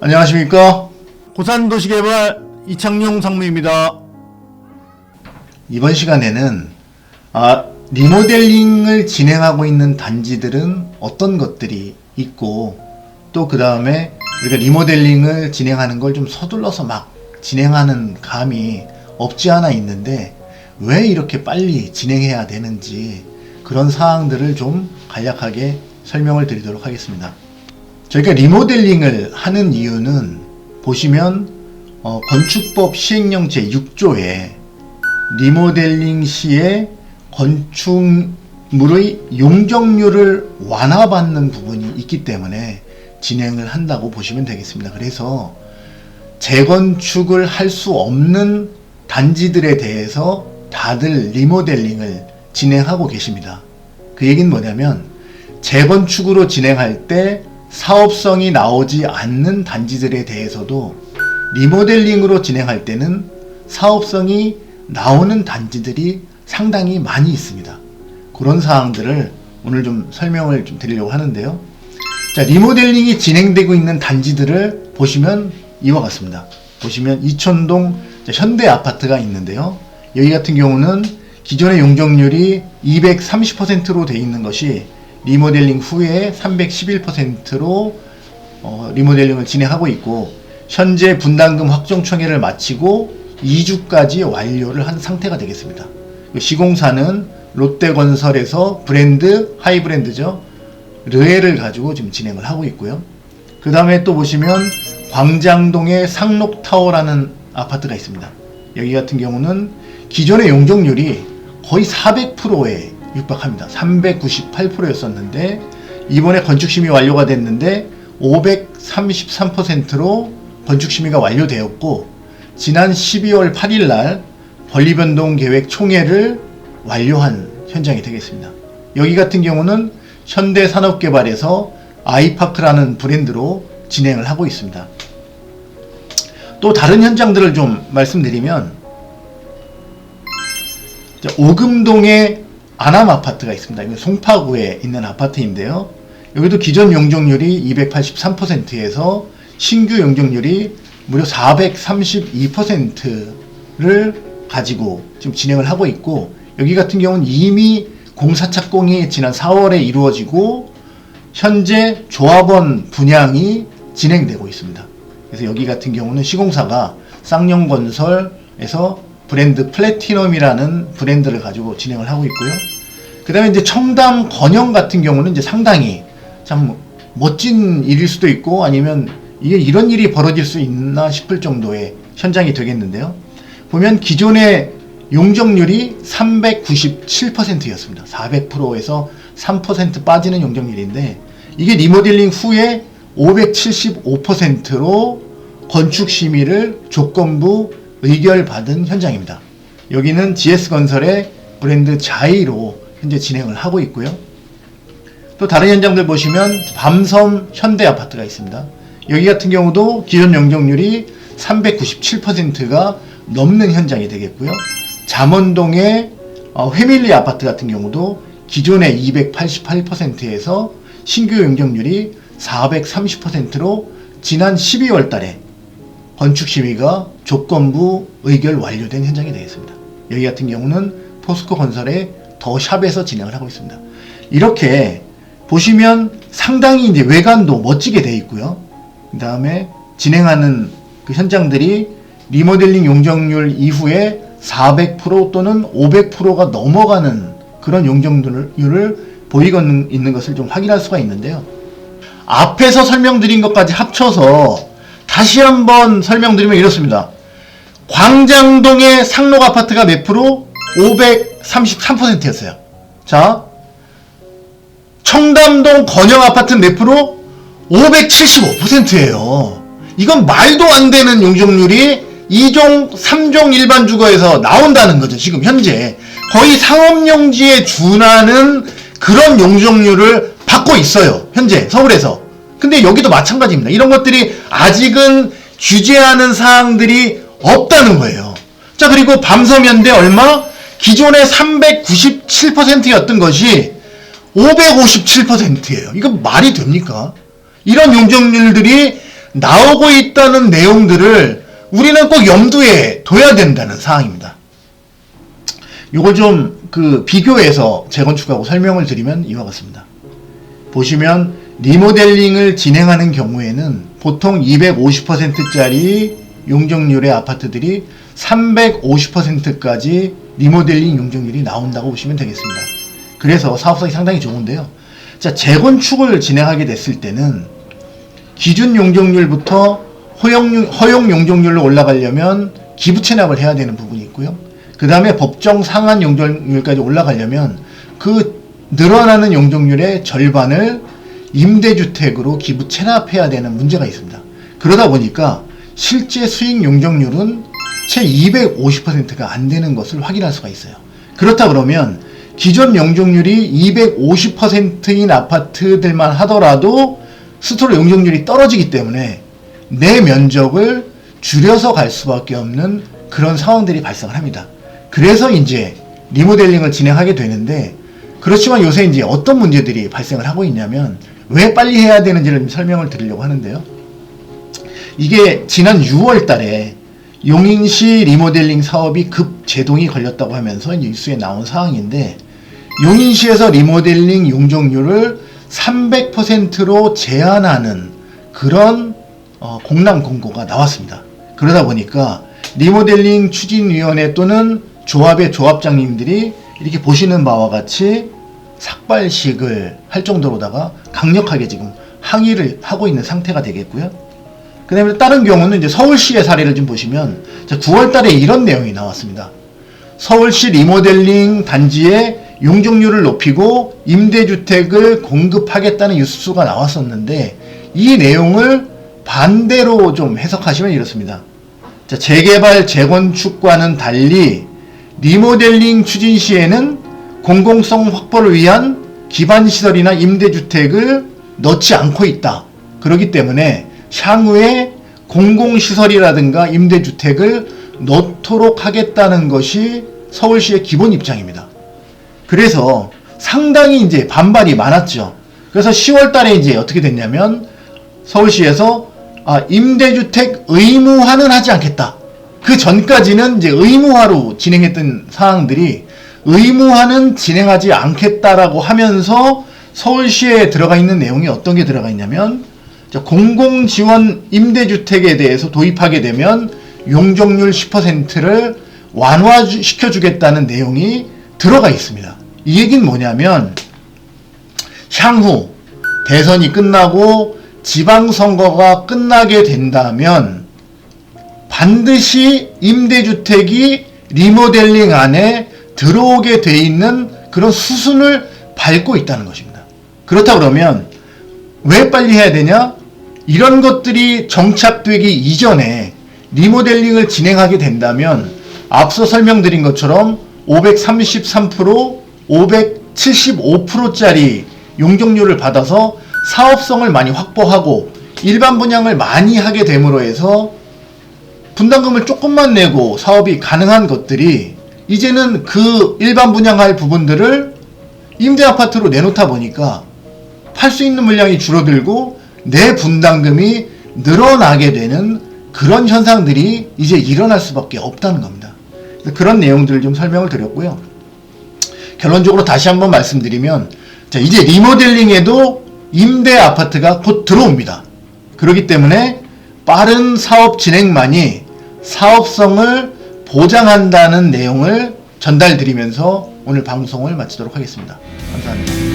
안녕하십니까. 고산도시개발 이창용 상무입니다. 이번 시간에는 리모델링을 진행하고 있는 단지들은 어떤 것들이 있고, 또 그 다음에 우리가 리모델링을 진행하는 걸 좀 서둘러서 막 진행하는 감이 없지 않아 있는데 왜 이렇게 빨리 진행해야 되는지, 그런 사항들을 좀 간략하게 설명을 드리도록 하겠습니다. 저희가 리모델링을 하는 이유는 보시면 건축법 시행령 제6조에 리모델링 시에 건축물의 용적률을 완화받는 부분이 있기 때문에 진행을 한다고 보시면 되겠습니다. 그래서 재건축을 할 수 없는 단지들에 대해서 다들 리모델링을 진행하고 계십니다. 그 얘기는 뭐냐면, 재건축으로 진행할 때 사업성이 나오지 않는 단지들에 대해서도 리모델링으로 진행할 때는 사업성이 나오는 단지들이 상당히 많이 있습니다. 그런 사항들을 오늘 좀 설명을 좀 드리려고 하는데요. 자, 리모델링이 진행되고 있는 단지들을 보시면 이와 같습니다. 보시면 이촌동 현대 아파트가 있는데요. 여기 같은 경우는 기존의 용적률이 230%로 되어 있는 것이 리모델링 후에 311%로 리모델링을 진행하고 있고, 현재 분담금 확정청약을 마치고 2주까지 완료를 한 상태가 되겠습니다. 시공사는 롯데건설에서 브랜드, 하이브랜드죠, 르에를 가지고 지금 진행을 하고 있고요. 그 다음에 또 보시면 광장동에 상록타워라는 아파트가 있습니다. 여기 같은 경우는 기존의 용적률이 거의 400%에 육박합니다. 398%였었는데 이번에 건축심의 완료가 됐는데 533%로 건축심의가 완료되었고, 지난 12월 8일날 권리변동계획 총회를 완료한 현장이 되겠습니다. 여기 같은 경우는 현대산업개발에서 아이파크라는 브랜드로 진행을 하고 있습니다. 또 다른 현장들을 좀 말씀드리면, 오금동에 아남아파트가 있습니다. 이건 송파구에 있는 아파트인데요. 여기도 기존 용적률이 283%에서 신규 용적률이 무려 432%를 가지고 지금 진행을 하고 있고, 여기 같은 경우는 이미 공사 착공이 지난 4월에 이루어지고 현재 조합원 분양이 진행되고 있습니다. 그래서 여기 같은 경우는 시공사가 쌍용건설에서 브랜드 플래티넘이라는 브랜드를 가지고 진행을 하고 있고요. 그 다음에 이제 청담 건영 같은 경우는 이제 상당히 참 멋진 일일 수도 있고, 아니면 이게 이런 일이 벌어질 수 있나 싶을 정도의 현장이 되겠는데요. 보면 기존의 용적률이 397%였습니다. 400%에서 3% 빠지는 용적률인데, 이게 리모델링 후에 575%로 건축심의를 조건부 의결받은 현장입니다. 여기는 GS건설의 브랜드 자이로 현재 진행을 하고 있고요. 또 다른 현장들 보시면 밤섬 현대아파트가 있습니다. 여기 같은 경우도 기존 용적률이 397%가 넘는 현장이 되겠고요. 잠원동의 회밀리 아파트 같은 경우도 기존의 288%에서 신규 용적률이 430%로 지난 12월 달에 건축심의가 조건부 의결 완료된 현장이 되겠습니다. 여기 같은 경우는 포스코 건설의 더 샵에서 진행을 하고 있습니다. 이렇게 보시면 상당히 이제 외관도 멋지게 되어 있고요. 그 다음에 진행하는 그 현장들이 리모델링 용적률 이후에 400% 또는 500%가 넘어가는 그런 용적률을 보이고 있는 것을 좀 확인할 수가 있는데요. 앞에서 설명드린 것까지 합쳐서 다시 한번 설명드리면 이렇습니다. 광장동의 상록 아파트가 몇 프로? 533%였어요. 자, 청담동 건영 아파트 몇 프로? 575%예요. 이건 말도 안 되는 용적률이 2종, 3종 일반 주거에서 나온다는 거죠. 지금 현재 거의 상업용지에 준하는 그런 용적률을 받고 있어요. 현재 서울에서. 근데 여기도 마찬가지입니다. 이런 것들이 아직은 규제하는 사항들이 없다는 거예요. 자, 그리고 밤섬현대 얼마? 기존의 397%였던 것이 557%예요. 이거 말이 됩니까? 이런 용적률들이 나오고 있다는 내용들을 우리는 꼭 염두에 둬야 된다는 사항입니다. 이걸 좀 비교해서 재건축하고 설명을 드리면 이와 같습니다. 보시면 리모델링을 진행하는 경우에는 보통 250%짜리 용적률의 아파트들이 350%까지 리모델링 용적률이 나온다고 보시면 되겠습니다. 그래서 사업성이 상당히 좋은데요. 자, 재건축을 진행하게 됐을 때는 기준 용적률부터 허용 용적률로 올라가려면 기부 체납을 해야 되는 부분이 있고요. 그 다음에 법정 상한 용적률까지 올라가려면 그 늘어나는 용적률의 절반을 임대주택으로 기부 체납해야 되는 문제가 있습니다. 그러다 보니까 실제 수익 용적률은 채 250%가 안 되는 것을 확인할 수가 있어요. 그렇다 그러면 기존 용적률이 250%인 아파트들만 하더라도 스스로 용적률이 떨어지기 때문에 내 면적을 줄여서 갈 수밖에 없는 그런 상황들이 발생을 합니다. 그래서 이제 리모델링을 진행하게 되는데, 그렇지만 요새 이제 어떤 문제들이 발생을 하고 있냐면 왜 빨리 해야 되는지를 좀 설명을 드리려고 하는데요. 이게 지난 6월 달에 용인시 리모델링 사업이 급 제동이 걸렸다고 하면서 뉴스에 나온 사항인데, 용인시에서 리모델링 용적률을 300%로 제한하는 그런 공람 공고가 나왔습니다. 그러다 보니까 리모델링 추진위원회 또는 조합의 조합장님들이 이렇게 보시는 바와 같이 삭발식을 할 정도로다가 강력하게 지금 항의를 하고 있는 상태가 되겠고요. 그 다음에 다른 경우는 이제 서울시의 사례를 좀 보시면 9월 달에 이런 내용이 나왔습니다. 서울시 리모델링 단지의 용적률을 높이고 임대주택을 공급하겠다는 뉴스가 나왔었는데, 이 내용을 반대로 좀 해석하시면 이렇습니다. 자, 재개발 재건축과는 달리 리모델링 추진 시에는 공공성 확보를 위한 기반시설이나 임대주택을 넣지 않고 있다. 그렇기 때문에 향후에 공공시설이라든가 임대주택을 넣도록 하겠다는 것이 서울시의 기본 입장입니다. 그래서 상당히 이제 반발이 많았죠. 그래서 10월 달에 이제 어떻게 됐냐면 서울시에서 임대주택 의무화는 하지 않겠다. 그 전까지는 이제 의무화로 진행했던 사항들이 의무화는 진행하지 않겠다라고 하면서 서울시에 들어가 있는 내용이 어떤 게 들어가 있냐면, 공공지원 임대주택에 대해서 도입하게 되면 용적률 10%를 완화시켜주겠다는 내용이 들어가 있습니다. 이 얘기는 뭐냐면, 향후 대선이 끝나고 지방선거가 끝나게 된다면 반드시 임대주택이 리모델링 안에 들어오게 돼 있는 그런 수순을 밟고 있다는 것입니다. 그렇다 그러면 왜 빨리 해야 되냐? 이런 것들이 정착되기 이전에 리모델링을 진행하게 된다면 앞서 설명드린 것처럼 533%, 575%짜리 용적률을 받아서 사업성을 많이 확보하고 일반 분양을 많이 하게 됨으로 해서 분담금을 조금만 내고 사업이 가능한 것들이 이제는 그 일반 분양할 부분들을 임대 아파트로 내놓다 보니까 팔 수 있는 물량이 줄어들고 내 분담금이 늘어나게 되는 그런 현상들이 이제 일어날 수밖에 없다는 겁니다. 그런 내용들을 좀 설명을 드렸고요. 결론적으로 다시 한번 말씀드리면, 자, 이제 리모델링에도 임대 아파트가 곧 들어옵니다. 그렇기 때문에 빠른 사업 진행만이 사업성을 보장한다는 내용을 전달드리면서 오늘 방송을 마치도록 하겠습니다. 감사합니다.